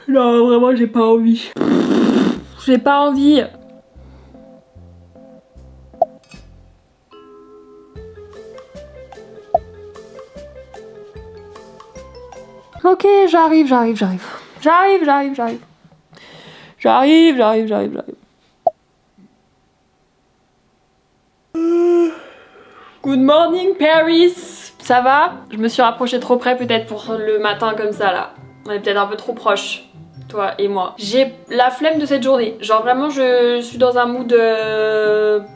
Non, vraiment, j'ai pas envie. J'ai pas envie. Ok, j'arrive. Good morning Paris. Ça va? Je me suis rapprochée trop près peut-être pour le matin comme ça là. On est peut-être un peu trop proches, toi et moi. J'ai la flemme de cette journée. Genre vraiment je suis dans un mood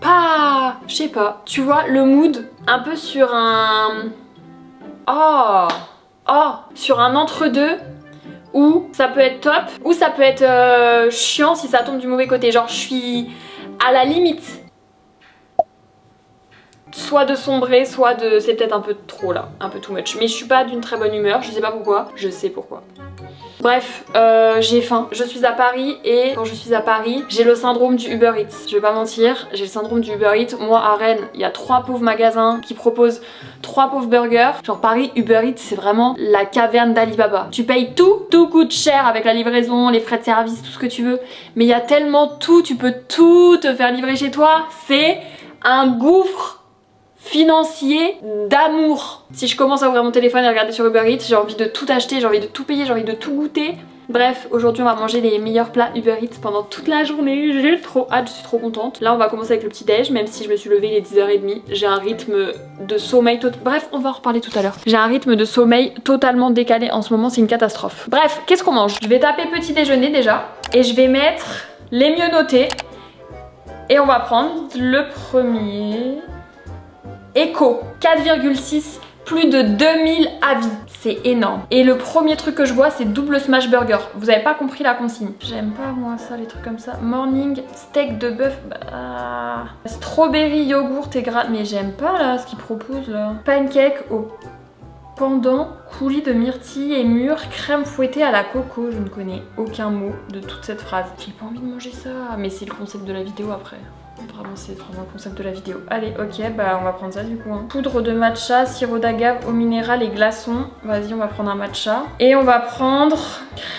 pas... Je sais pas. Tu vois le mood un peu sur un... sur un entre-deux où ça peut être top, ou ça peut être chiant si ça tombe du mauvais côté. Genre je suis à la limite. Soit de sombrer, soit de... C'est peut-être un peu trop là, un peu too much. Mais je suis pas d'une très bonne humeur, je sais pas pourquoi. Je sais pourquoi. Bref, j'ai faim. Je suis à Paris et quand je suis à Paris, j'ai le syndrome du Uber Eats. Je vais pas mentir, j'ai le syndrome du Uber Eats. Moi à Rennes, il y a 3 pauvres magasins qui proposent 3 pauvres burgers. Genre Paris, Uber Eats, c'est vraiment la caverne d'Alibaba. Tu payes tout, tout coûte cher avec la livraison, les frais de service, tout ce que tu veux. Mais il y a tellement tout, tu peux tout te faire livrer chez toi. C'est un gouffre financier d'amour. Si je commence à ouvrir mon téléphone et regarder sur Uber Eats, j'ai envie de tout acheter, j'ai envie de tout payer, j'ai envie de tout goûter. Bref, aujourd'hui on va manger les meilleurs plats Uber Eats pendant toute la journée. J'ai trop hâte, je suis trop contente. Là on va commencer avec le petit déj, même si je me suis levée il est 10h30. J'ai un rythme de sommeil bref, on va en reparler tout à l'heure. J'ai un rythme de sommeil totalement décalé en ce moment, c'est une catastrophe. Bref, qu'est-ce qu'on mange? Je vais taper petit déjeuner déjà et je vais mettre les mieux notés. Et on va prendre le premier... Echo, 4,6, plus de 2000 avis. C'est énorme. Et le premier truc que je vois, c'est double smash burger. Vous avez pas compris la consigne. J'aime pas moi ça, les trucs comme ça. Morning, steak de bœuf. Strawberry, yogourt et gras. Mais j'aime pas là ce qu'ils proposent là. Pancake au pendant, coulis de myrtille et mûre, crème fouettée à la coco. Je ne connais aucun mot de toute cette phrase. J'ai pas envie de manger ça. Mais c'est le concept de la vidéo après. Vraiment, c'est vraiment le concept de la vidéo. Allez, ok, bah on va prendre ça du coup. Hein. Poudre de matcha, sirop d'agave, eau minérale et glaçons. Vas-y, on va prendre un matcha. Et on va prendre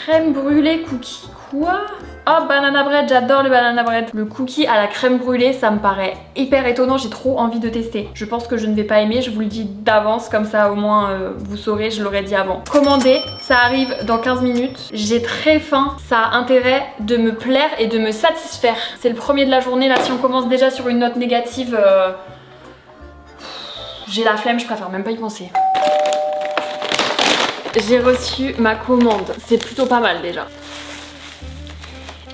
crème brûlée cookie. Quoi? Oh, banana bread, j'adore le banana bread. Le cookie à la crème brûlée, ça me paraît hyper étonnant. J'ai trop envie de tester. Je pense que je ne vais pas aimer, je vous le dis d'avance, comme ça au moins vous saurez, je l'aurais dit avant. Commandé, ça arrive dans 15 minutes. J'ai très faim, ça a intérêt de me plaire et de me satisfaire. C'est le premier de la journée, là si on commence déjà sur une note négative, j'ai la flemme, je préfère même pas y penser. J'ai reçu ma commande, c'est plutôt pas mal déjà.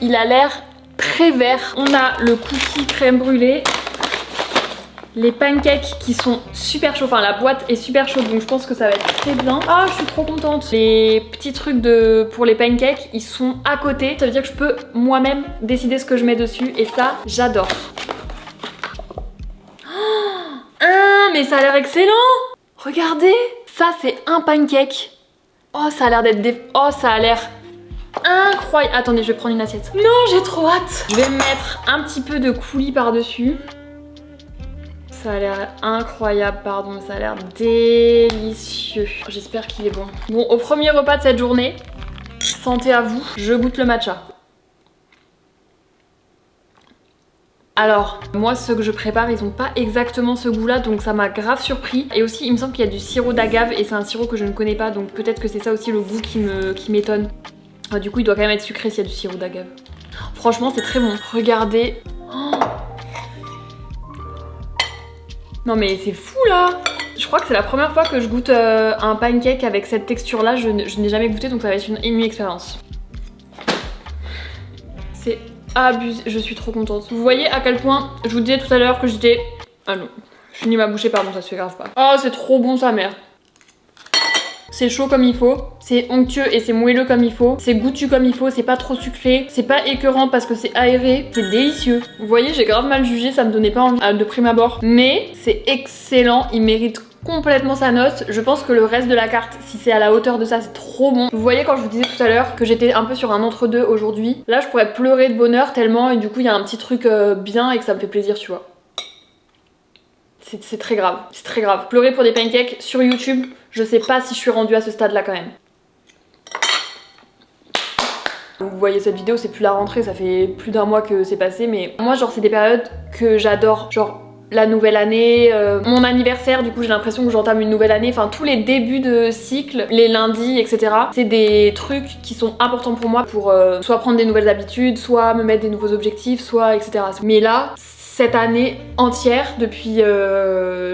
Il a l'air très vert. On a le cookie crème brûlée, les pancakes qui sont super chauds. Enfin, la boîte est super chaude, donc je pense que ça va être très bien. Ah, je suis trop contente. Les petits trucs pour les pancakes, ils sont à côté. Ça veut dire que je peux moi-même décider ce que je mets dessus. Et ça, j'adore. Ah, mais ça a l'air excellent. Regardez. Ça, c'est un pancake. Oh, ça a l'air d'être Oh, ça a l'air... incroyable. Attendez, je vais prendre une assiette. Non, j'ai trop hâte. Je vais mettre un petit peu de coulis par-dessus. Ça a l'air incroyable, pardon, ça a l'air délicieux. J'espère qu'il est bon. Bon, au premier repas de cette journée, santé à vous, je goûte le matcha. Alors, moi, ceux que je prépare, ils ont pas exactement ce goût-là, donc ça m'a grave surpris. Et aussi, il me semble qu'il y a du sirop d'agave, et c'est un sirop que je ne connais pas, donc peut-être que c'est ça aussi le goût qui m'étonne. Du coup, il doit quand même être sucré s'il y a du sirop d'agave. Franchement, c'est très bon. Regardez. Oh, non mais c'est fou là. Je crois que c'est la première fois que je goûte un pancake avec cette texture-là. Je n'ai jamais goûté, donc ça va être une expérience. C'est abusé. Je suis trop contente. Vous voyez à quel point je vous disais tout à l'heure que j'étais... Ah non, je finis ma bouchée, pardon, ça se fait grave pas. Oh, c'est trop bon sa mère. C'est chaud comme il faut, c'est onctueux et c'est moelleux comme il faut, c'est goûtu comme il faut, c'est pas trop sucré, c'est pas écœurant parce que c'est aéré, c'est délicieux. Vous voyez, j'ai grave mal jugé, ça me donnait pas envie de prime abord, mais c'est excellent, il mérite complètement sa note. Je pense que le reste de la carte, si c'est à la hauteur de ça, c'est trop bon. Vous voyez quand je vous disais tout à l'heure que j'étais un peu sur un entre-deux aujourd'hui, là je pourrais pleurer de bonheur tellement, et du coup il y a un petit truc bien et que ça me fait plaisir, tu vois. C'est très grave, c'est très grave. Pleurer pour des pancakes sur YouTube, je sais pas si je suis rendue à ce stade là quand même. Vous voyez cette vidéo, c'est plus la rentrée, ça fait plus d'un mois que c'est passé, mais moi genre c'est des périodes que j'adore, genre la nouvelle année, mon anniversaire, du coup j'ai l'impression que j'entame une nouvelle année, enfin tous les débuts de cycle, les lundis, etc. C'est des trucs qui sont importants pour moi pour soit prendre des nouvelles habitudes, soit me mettre des nouveaux objectifs, soit etc. Mais là, cette année entière, depuis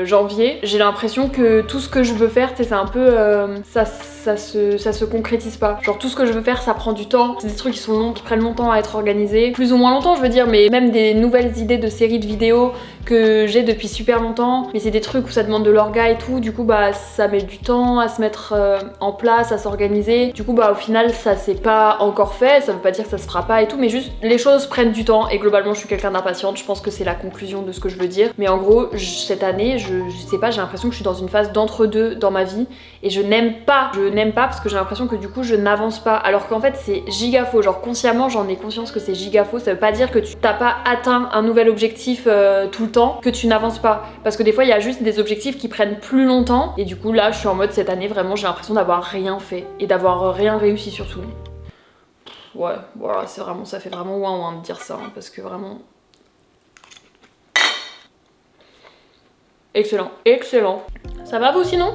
janvier, j'ai l'impression que tout ce que je veux faire, c'est un peu... ça se concrétise pas. Genre tout ce que je veux faire, ça prend du temps. C'est des trucs qui sont longs, qui prennent longtemps à être organisés. Plus ou moins longtemps, je veux dire, mais même des nouvelles idées de séries de vidéos que j'ai depuis super longtemps. Mais c'est des trucs où ça demande de l'orga et tout. Du coup, bah ça met du temps à se mettre en place, à s'organiser. Du coup, bah au final, ça s'est pas encore fait. Ça veut pas dire que ça se fera pas et tout, mais juste les choses prennent du temps. Et globalement, je suis quelqu'un d'impatiente. Je pense que c'est la conclusion de ce que je veux dire. Mais en gros, cette année, je sais pas, j'ai l'impression que je suis dans une phase d'entre-deux dans ma vie. Et je n'aime pas. Je n'aime pas parce que j'ai l'impression que du coup je n'avance pas, alors qu'en fait c'est giga faux. Genre consciemment j'en ai conscience que c'est giga faux. Ça veut pas dire que tu t'as pas atteint un nouvel objectif tout le temps que tu n'avances pas, parce que des fois il y a juste des objectifs qui prennent plus longtemps. Et du coup là je suis en mode cette année vraiment j'ai l'impression d'avoir rien fait et d'avoir rien réussi surtout. Ouais voilà, c'est vraiment, ça fait vraiment ouin de dire ça hein, parce que vraiment excellent, excellent. Ça va vous sinon?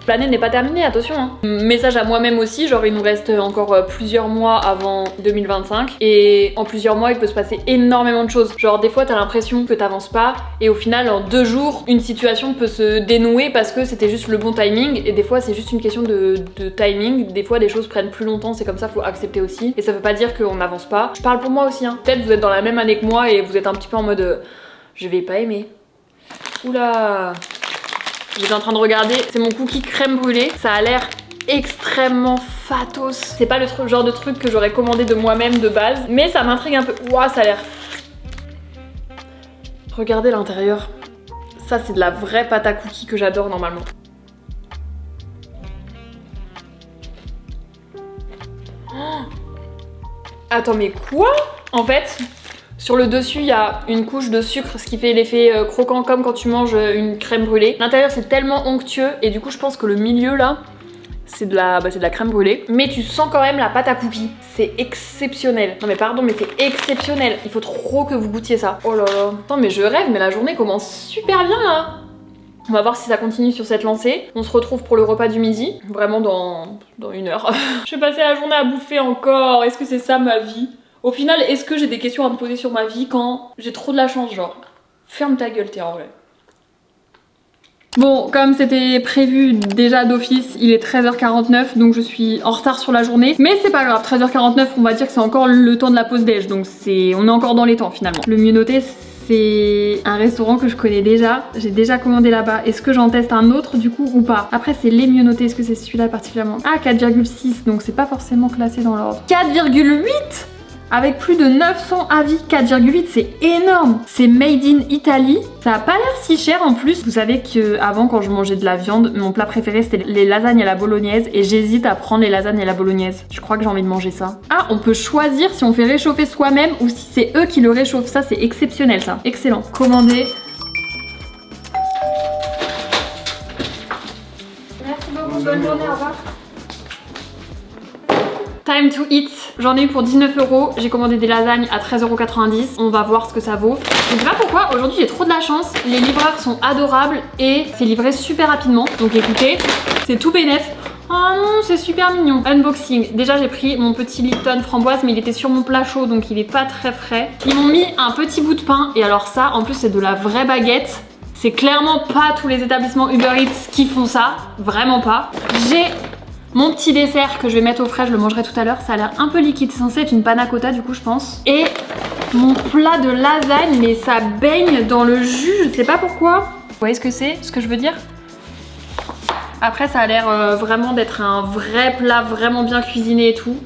L'année n'est pas terminée, attention hein. Message à moi-même aussi, genre il nous reste encore plusieurs mois avant 2025 et en plusieurs mois il peut se passer énormément de choses. Genre des fois t'as l'impression que t'avances pas et au final en 2 jours une situation peut se dénouer parce que c'était juste le bon timing, et des fois c'est juste une question de timing. Des fois des choses prennent plus longtemps, c'est comme ça, faut accepter aussi, et ça veut pas dire qu'on n'avance pas. Je parle pour moi aussi hein. Peut-être vous êtes dans la même année que moi et vous êtes un petit peu en mode je vais pas aimer. Oula, j'étais en train de regarder, c'est mon cookie crème brûlée, ça a l'air extrêmement fatos. C'est pas le genre de truc que j'aurais commandé de moi-même de base, mais ça m'intrigue un peu. Ouah, ça a l'air... Regardez l'intérieur. Ça c'est de la vraie pâte à cookies que j'adore normalement. Oh, attends mais quoi? En fait... Sur le dessus, il y a une couche de sucre, ce qui fait l'effet croquant comme quand tu manges une crème brûlée. L'intérieur, c'est tellement onctueux et du coup, je pense que le milieu là, c'est de la crème brûlée. Mais tu sens quand même la pâte à cookies. C'est exceptionnel. Non mais pardon, mais c'est exceptionnel. Il faut trop que vous goûtiez ça. Oh là là. Attends, mais je rêve, mais la journée commence super bien là. On va voir si ça continue sur cette lancée. On se retrouve pour le repas du midi, vraiment dans 1 heure. Je vais passer la journée à bouffer encore. Est-ce que c'est ça ma vie? Au final, est-ce que j'ai des questions à me poser sur ma vie quand j'ai trop de la chance, genre? Ferme ta gueule, t'es en vrai. Bon, comme c'était prévu déjà d'office, il est 13h49, donc je suis en retard sur la journée. Mais c'est pas grave, 13h49, on va dire que c'est encore le temps de la pause déj, donc on est encore dans les temps finalement. Le mieux noté, c'est un restaurant que je connais déjà. J'ai déjà commandé là-bas. Est-ce que j'en teste un autre du coup ou pas? Après, c'est les mieux notés. Est-ce que c'est celui-là particulièrement? Ah, 4,6, donc c'est pas forcément classé dans l'ordre. 4,8 avec plus de 900 avis, 4,8, c'est énorme. C'est made in Italy. Ça a pas l'air si cher en plus. Vous savez qu'avant, quand je mangeais de la viande, mon plat préféré c'était les lasagnes à la bolognaise, et j'hésite à prendre les lasagnes à la bolognaise. Je crois que j'ai envie de manger ça. Ah, on peut choisir si on fait réchauffer soi-même ou si c'est eux qui le réchauffent. Ça, c'est exceptionnel ça. Excellent. Commandez. Merci beaucoup, bonne journée, au revoir. Time to eat, j'en ai eu pour 19 €, j'ai commandé des lasagnes à 13,90 €, on va voir ce que ça vaut. Je sais pas pourquoi, aujourd'hui j'ai trop de la chance, les livreurs sont adorables et c'est livré super rapidement. Donc écoutez, c'est tout bénef. Oh non, c'est super mignon. Unboxing, déjà j'ai pris mon petit Lipton framboise, mais il était sur mon plat chaud donc il est pas très frais. Ils m'ont mis un petit bout de pain, et alors ça en plus c'est de la vraie baguette. C'est clairement pas tous les établissements Uber Eats qui font ça, vraiment pas. J'ai mon petit dessert que je vais mettre au frais, je le mangerai tout à l'heure, ça a l'air un peu liquide, c'est censé être une panna cotta du coup je pense. Et mon plat de lasagne, mais ça baigne dans le jus, je sais pas pourquoi. Vous voyez ce que c'est, ce que je veux dire? Après ça a l'air vraiment d'être un vrai plat, vraiment bien cuisiné et tout.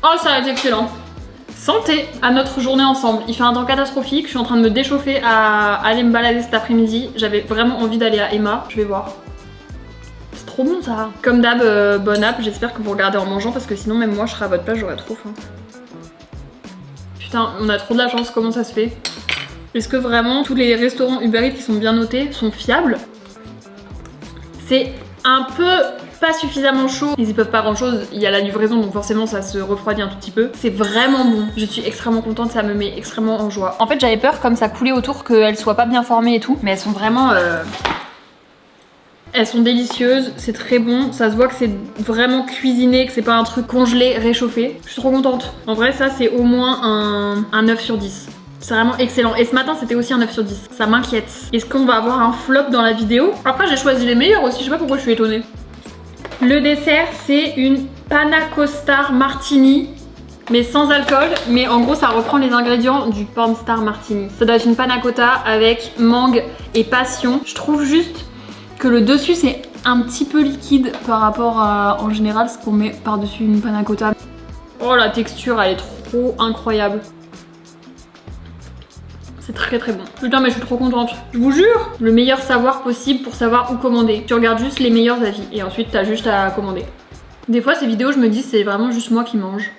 Oh ça va être excellent. Santé à notre journée ensemble. Il fait un temps catastrophique, je suis en train de me déchauffer à aller me balader cet après-midi. J'avais vraiment envie d'aller à Emma, je vais voir. Trop bon ça. Comme d'hab, bon app, j'espère que vous regardez en mangeant parce que sinon même moi je serais à votre place, j'aurais trop faim. Putain, on a trop de la chance, comment ça se fait? Est-ce que vraiment tous les restaurants Uber Eats qui sont bien notés sont fiables? C'est un peu pas suffisamment chaud, ils y peuvent pas grand chose, il y a la livraison donc forcément ça se refroidit un tout petit peu. C'est vraiment bon, je suis extrêmement contente, ça me met extrêmement en joie. En fait j'avais peur comme ça coulait autour qu'elles soient pas bien formées et tout, mais elles sont vraiment... Elles sont délicieuses, c'est très bon, ça se voit que c'est vraiment cuisiné, que c'est pas un truc congelé, réchauffé. Je suis trop contente. En vrai ça c'est au moins un 9 sur 10. C'est vraiment excellent. Et ce matin c'était aussi un 9 sur 10. Ça m'inquiète. Est-ce qu'on va avoir un flop dans la vidéo? Après j'ai choisi les meilleurs aussi, je sais pas pourquoi je suis étonnée. Le dessert c'est une panna costa martini. Mais sans alcool, mais en gros ça reprend les ingrédients du Porn Star Martini. Ça doit être une panna cotta avec mangue et passion. Je trouve juste que le dessus c'est un petit peu liquide par rapport à en général ce qu'on met par dessus une panna cotta. Oh la texture elle est trop incroyable. C'est très très bon. Putain mais je suis trop contente. Je vous jure, le meilleur savoir possible pour savoir où commander. Tu regardes juste les meilleurs avis et ensuite t'as juste à commander. Des fois ces vidéos je me dis c'est vraiment juste moi qui mange.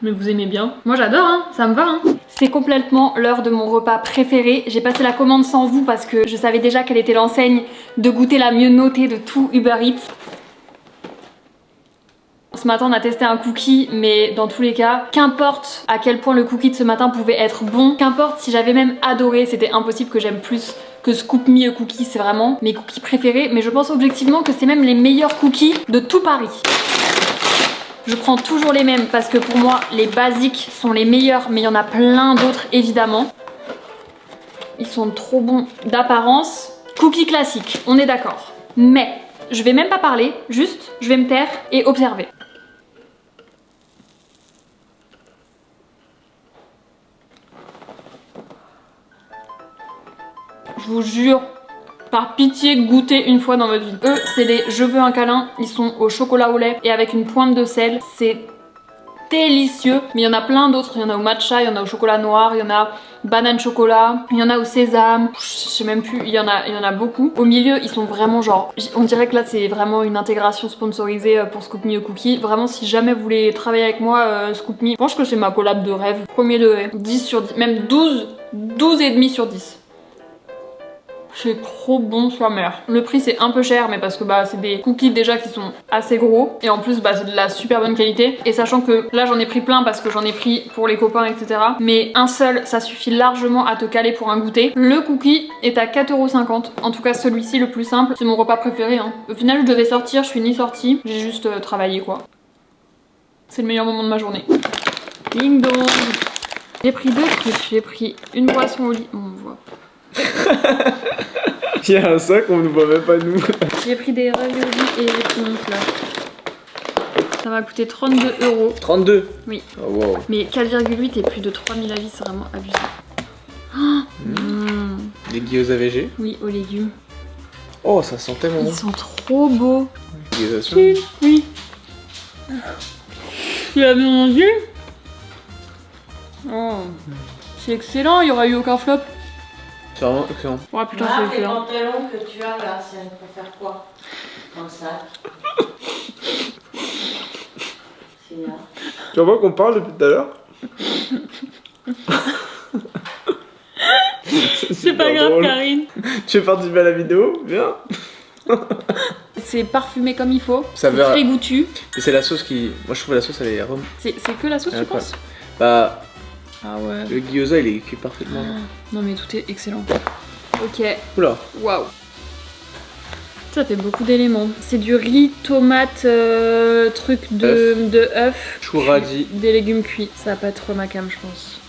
Mais vous aimez bien. Moi j'adore hein, ça me va hein. C'est complètement l'heure de mon repas préféré. J'ai passé la commande sans vous parce que je savais déjà quelle était l'enseigne de goûter la mieux notée de tout Uber Eats. Ce matin on a testé un cookie mais dans tous les cas, qu'importe à quel point le cookie de ce matin pouvait être bon, qu'importe si j'avais même adoré, c'était impossible que j'aime plus que Scoop Me a Cookie, c'est vraiment mes cookies préférés, mais je pense objectivement que c'est même les meilleurs cookies de tout Paris. Je prends toujours les mêmes parce que pour moi les basiques sont les meilleurs, mais il y en a plein d'autres évidemment. Ils sont trop bons d'apparence. Cookie classique, on est d'accord. Mais je vais même pas parler, juste je vais me taire et observer. Je vous jure, par pitié, goûtez une fois dans votre vie. Eux, c'est les Je veux un câlin. Ils sont au chocolat au lait et avec une pointe de sel. C'est délicieux. Mais il y en a plein d'autres. Il y en a au matcha, il y en a au chocolat noir, il y en a banane chocolat, il y en a au sésame. Je sais même plus, il y en a beaucoup. Au milieu, ils sont vraiment genre... On dirait que là, c'est vraiment une intégration sponsorisée pour Scoop Me a Cookie. Vraiment, si jamais vous voulez travailler avec moi, Scoop Me, je pense que c'est ma collab de rêve. Premier degré. 10 sur 10, même 12 et demi sur 10. C'est trop bon sa mère. Le prix c'est un peu cher mais parce que bah c'est des cookies déjà qui sont assez gros et en plus bah c'est de la super bonne qualité et sachant que là j'en ai pris plein parce que j'en ai pris pour les copains etc. Mais un seul ça suffit largement à te caler pour un goûter. Le cookie est à 4,50 €. En tout cas celui-ci le plus simple, c'est mon repas préféré hein. Au final je devais sortir, je suis ni sortie, j'ai juste travaillé quoi. C'est le meilleur moment de ma journée. Ding dong. J'ai pris deux trucs, j'ai pris une boisson au lit. On voit. Il y a un sac, on ne voit même pas nous. J'ai pris des raviolis et des piments là. Ça m'a coûté 32 €. 32? Oui. Oh, wow. Mais 4,8 et plus de 3000 avis, c'est vraiment abusé. Oh Des gyoza VG? Oui, aux légumes. Oh, ça sent tellement bon. Ils sont trop beaux. Gyoza. Oui. Tu l'as bien mangé? Oh. C'est excellent, il n'y aura eu aucun flop. C'est vraiment excellent. Ouais, putain, Ah, c'est les excellent. pantalons que tu as là, c'est pour faire quoi? Dans le sac. C'est là. Tu vois qu'on parle depuis tout à l'heure? C'est pas grave, drôle. Karine. Tu veux participer à la vidéo? Viens. C'est parfumé comme il faut. Ça C'est verra. très goûtu. Et c'est la sauce qui... Moi je trouve la sauce elle est arôme. C'est que la sauce, tu Incroyable. penses? Bah, Ah ouais. le gyoza il est cuit parfaitement. Non mais tout est excellent. Ok. Oula. Waouh. Ça fait beaucoup d'éléments. C'est du riz, tomate, truc de œuf. Chou radis. Des légumes cuits. Ça va pas être ma cam, je pense.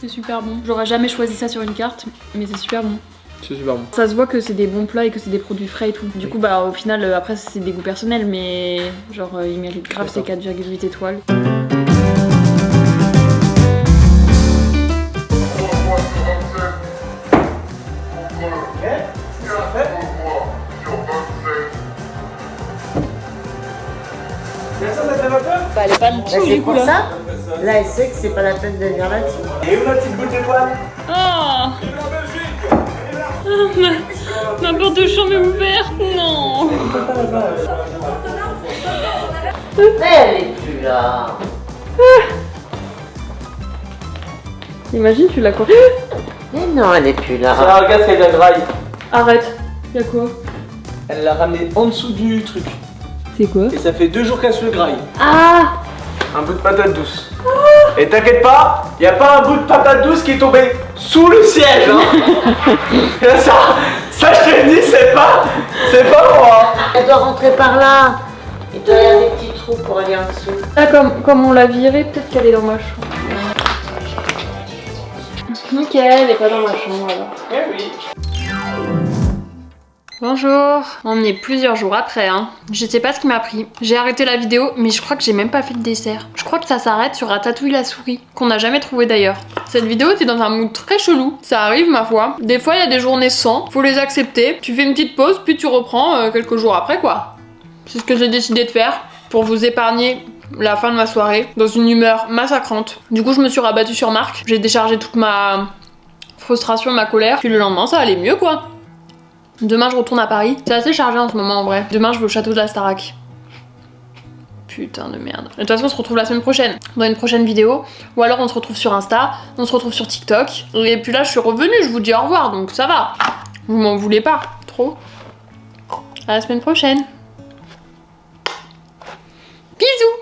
C'est super bon. J'aurais jamais choisi ça sur une carte, mais c'est super bon. C'est super bon. Ça se voit que c'est des bons plats et que c'est des produits frais et tout. Du coup, bah au final, après, c'est des goûts personnels, mais genre, il mérite grave ces 4,8 étoiles. Bah, elle est pas Bah, c'est pour ça. Là, elle sait que c'est pas la peine de venir là-dessus. Et où la petite boule d'étoile? Oh, Vive la Belgique! ma porte de chambre est ouverte, non. Mais elle est plus là. Imagine, tu l'as quoi? Mais non, elle est plus là. C'est un gaz qui est de graille. Arrête. Y'a quoi? Elle l'a ramené en dessous du truc. C'est quoi? Et ça fait 2 jours qu'elle se le graille. Ah! Un bout de patate douce. Et t'inquiète pas, y a pas un bout de patate douce qui est tombé sous le siège, hein. ça je te le dis, c'est pas moi. Elle doit rentrer par là. Il doit y avoir des petits trous pour aller en dessous. Là, comme on l'a virée, peut-être qu'elle est dans ma chambre. Nickel, elle est pas dans ma chambre alors. Eh oui. Bonjour. On est plusieurs jours après, hein. Je sais pas ce qui m'a pris. J'ai arrêté la vidéo, mais je crois que j'ai même pas fait de dessert. Je crois que ça s'arrête sur Ratatouille la souris, qu'on n'a jamais trouvé d'ailleurs. Cette vidéo était dans un mood très chelou. Ça arrive, ma foi. Des fois, il y a des journées sans, faut les accepter. Tu fais une petite pause, puis tu reprends quelques jours après, quoi. C'est ce que j'ai décidé de faire pour vous épargner la fin de ma soirée dans une humeur massacrante. Du coup, je me suis rabattue sur Marc. J'ai déchargé toute ma frustration, ma colère. Puis le lendemain, ça allait mieux, quoi. Demain, je retourne à Paris. C'est assez chargé en ce moment, en vrai. Demain, je vais au château de la Starac. Putain de merde. De toute façon, on se retrouve la semaine prochaine, dans une prochaine vidéo. Ou alors, on se retrouve sur Insta, on se retrouve sur TikTok. Et puis là, je suis revenue, je vous dis au revoir, donc ça va. Vous m'en voulez pas, trop. À la semaine prochaine. Bisous.